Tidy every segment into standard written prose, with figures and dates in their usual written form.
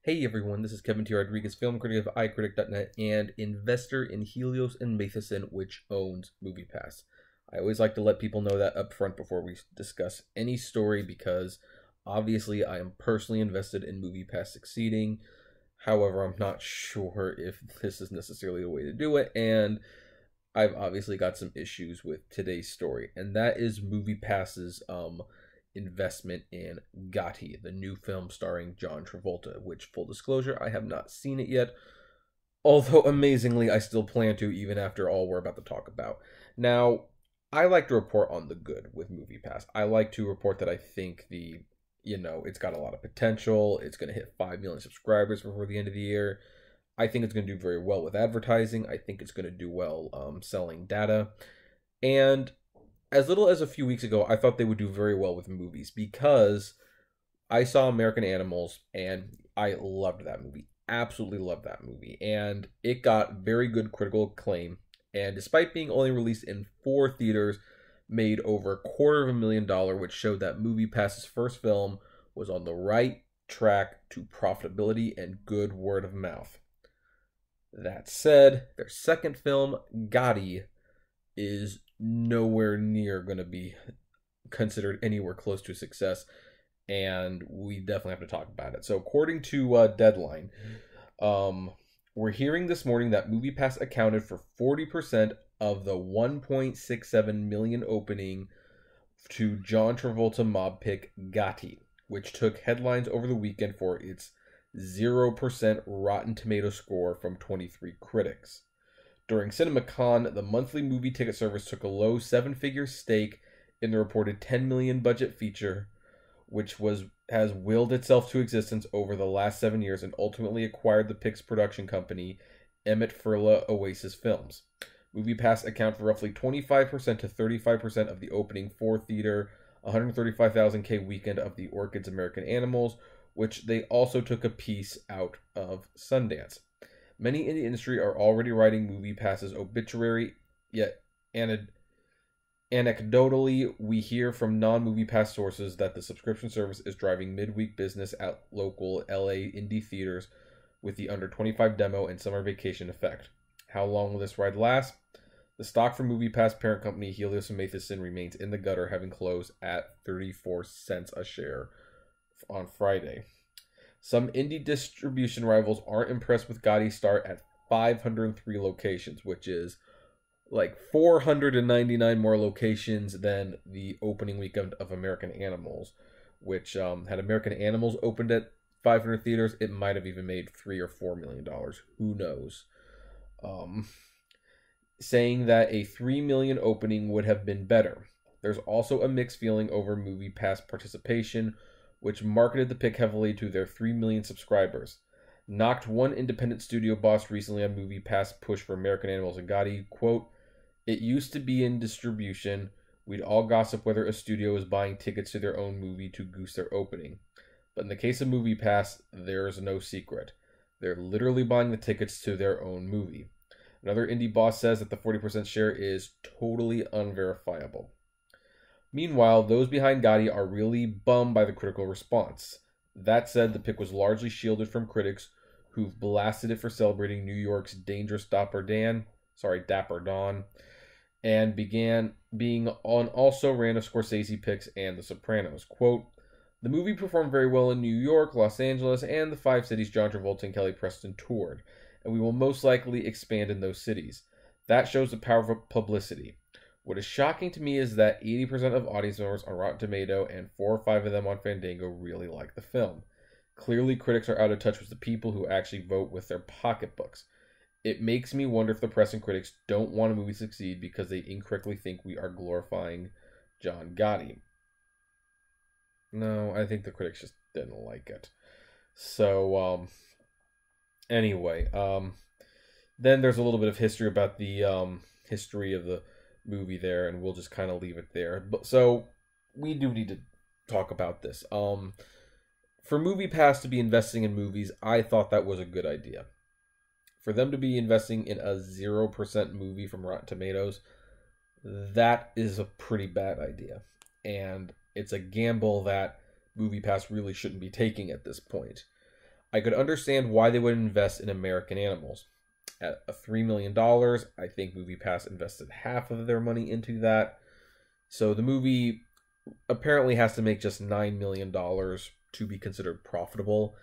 Hey everyone, this is Kevin T. Rodriguez, film critic of iCritic.net and investor in Helios and Matheson, which owns MoviePass. I always like to let people know that up front before we discuss any story because obviously I am personally invested in MoviePass succeeding. However, I'm not sure if this is necessarily the way to do it, and I've obviously got some issues with today's story, and that is MoviePass's investment in Gotti, the new film starring John Travolta, which, full disclosure, I have not seen it yet, although amazingly I still plan to, even after all we're about to talk about. Now, I like to report on the good with MoviePass. I like to report that I think it's got a lot of potential. It's going to hit 5 million subscribers before the end of the year. I think it's going to do very well with advertising. I think it's going to do well selling data. And as little as a few weeks ago, I thought they would do very well with movies because I saw American Animals and I loved that movie. Absolutely loved that movie. And it got very good critical acclaim. And despite being only released in 4 theaters, made over $250,000, which showed that MoviePass's first film was on the right track to profitability and good word of mouth. That said, their second film, Gotti, is nowhere near going to be considered anywhere close to success, and we definitely have to talk about it. So according to Deadline, we're hearing this morning that MoviePass accounted for 40% of the $1.67 million opening to John Travolta mob pick Gotti, which took headlines over the weekend for its 0% Rotten Tomato score from 23 critics. During CinemaCon, the monthly movie ticket service took a low 7-figure stake in the reported $10 million budget feature, which has willed itself to existence over the last 7 years and ultimately acquired the Pix production company Emmett Furla Oasis Films. MoviePass account for roughly 25% to 35% of the opening 4-theater, 135,000K weekend of the Orchids American Animals, which they also took a piece out of Sundance. Many in the industry are already writing MoviePass's obituary, yet anecdotally, we hear from non-MoviePass sources that the subscription service is driving midweek business at local LA indie theaters with the under 25 demo and summer vacation effect. How long will this ride last? The stock for MoviePass parent company Helios and Matheson remains in the gutter, having closed at 34 cents a share on Friday. Some indie distribution rivals aren't impressed with Gotti's start at 503 locations, which is like 499 more locations than the opening weekend of American Animals, which had American Animals opened at 500 theaters, it might have even made $3 or $4 million. Who knows? Saying that a 3 million opening would have been better. There's also a mixed feeling over MoviePass participation, which marketed the pick heavily to their 3 million subscribers. Knocked one independent studio boss recently on MoviePass push for American Animals and Gotti, quote, "It used to be in distribution. We'd all gossip whether a studio is buying tickets to their own movie to goose their opening. But in the case of MoviePass, there's no secret. They're literally buying the tickets to their own movie." Another indie boss says that the 40% share is totally unverifiable. Meanwhile, those behind Gotti are really bummed by the critical response. That said, the pick was largely shielded from critics who've blasted it for celebrating New York's dangerous Dapper Dawn, and began being on also ran of Scorsese picks and The Sopranos. Quote, "The movie performed very well in New York, Los Angeles, and the 5 cities John Travolta and Kelly Preston toured, and we will most likely expand in those cities. That shows the power of publicity. What is shocking to me is that 80% of audience members on Rotten Tomato and 4 or 5 of them on Fandango really like the film. Clearly, critics are out of touch with the people who actually vote with their pocketbooks. It makes me wonder if the press and critics don't want a movie to succeed because they incorrectly think we are glorifying John Gotti." No, I think the critics just didn't like it. So, anyway, then there's a little bit of history about the history of the movie there, and we'll just kind of leave it there. But so we do need to talk about this. For MoviePass to be investing in movies, I thought that was a good idea. For them to be investing in a 0% movie from Rotten Tomatoes, that is a pretty bad idea. And it's a gamble that MoviePass really shouldn't be taking at this point. I could understand why they would invest in American Animals. At a $3 million, I think MoviePass invested half of their money into that. So the movie apparently has to make just $9 million to be considered profitable.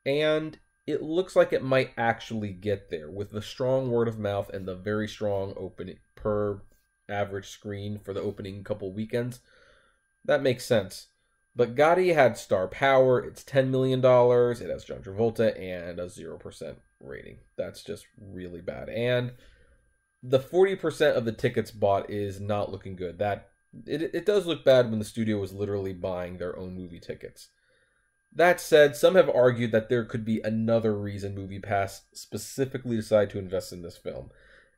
And it looks like it might actually get there with the strong word of mouth and the very strong opening per average screen for the opening couple weekends. That makes sense. But Gotti had star power. It's $10 million. It has John Travolta and a 0% rating. That's just really bad. And the 40% of the tickets bought is not looking good. It does look bad when the studio was literally buying their own movie tickets. That said, some have argued that there could be another reason MoviePass specifically decided to invest in this film.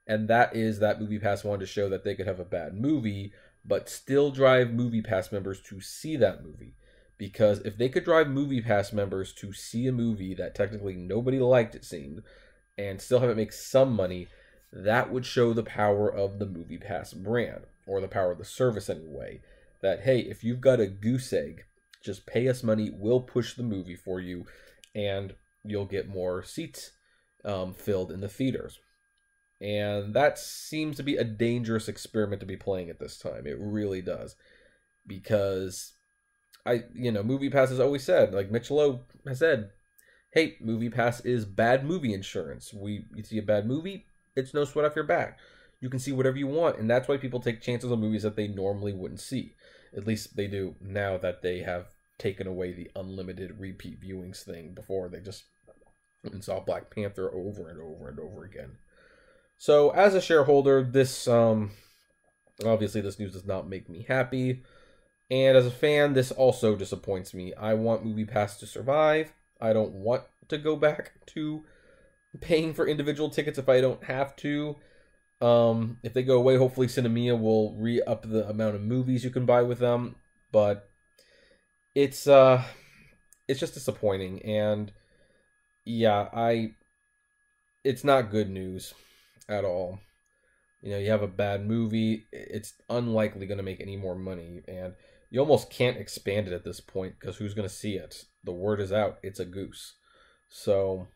And that is that MoviePass wanted to show that they could have a bad movie, but still drive MoviePass members to see that movie. Because if they could drive MoviePass members to see a movie that technically nobody liked, it seemed, and still have it make some money, that would show the power of the MoviePass brand, or the power of the service anyway. That, hey, if you've got a goose egg, just pay us money, we'll push the movie for you, and you'll get more seats filled in the theaters. And that seems to be a dangerous experiment to be playing at this time. It really does. Because, MoviePass has always said, like Mitch Lowe has said, hey, MoviePass is bad movie insurance. You see a bad movie, it's no sweat off your back. You can see whatever you want, and that's why people take chances on movies that they normally wouldn't see. At least they do now that they have taken away the unlimited repeat viewings thing. Before, they just saw Black Panther over and over and over again. So, as a shareholder, this obviously this news does not make me happy. And as a fan, this also disappoints me. I want MoviePass to survive. I don't want to go back to paying for individual tickets if I don't have to. If they go away, hopefully Cinemia will re-up the amount of movies you can buy with them. But it's just disappointing. And yeah, it's not good news at all. You have a bad movie, it's unlikely going to make any more money, and you almost can't expand it at this point because who's going to see it? The word is out, it's a goose. So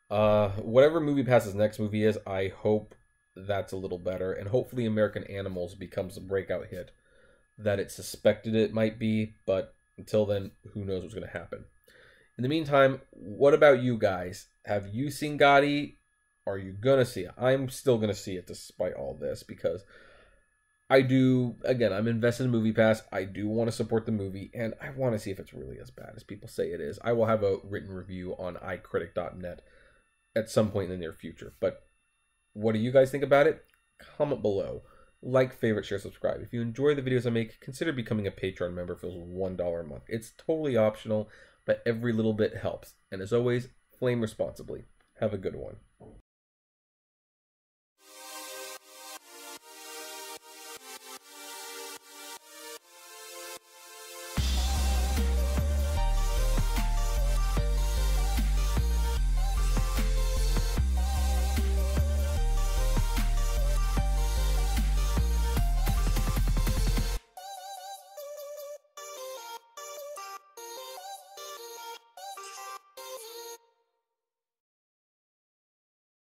whatever MoviePass's next movie is, I hope that's a little better, and hopefully American Animals becomes a breakout hit that it suspected it might be, but until then, who knows what's going to happen. In the meantime, what about you guys? Have you seen Gotti? Are you going to see it? I'm still going to see it despite all this, because I'm invested in MoviePass. I do want to support the movie, and I want to see if it's really as bad as people say it is. I will have a written review on iCritic.net at some point in the near future. But what do you guys think about it? Comment below. Like, favorite, share, subscribe. If you enjoy the videos I make, consider becoming a Patreon member for $1 a month. It's totally optional, but every little bit helps. And as always, flame responsibly. Have a good one.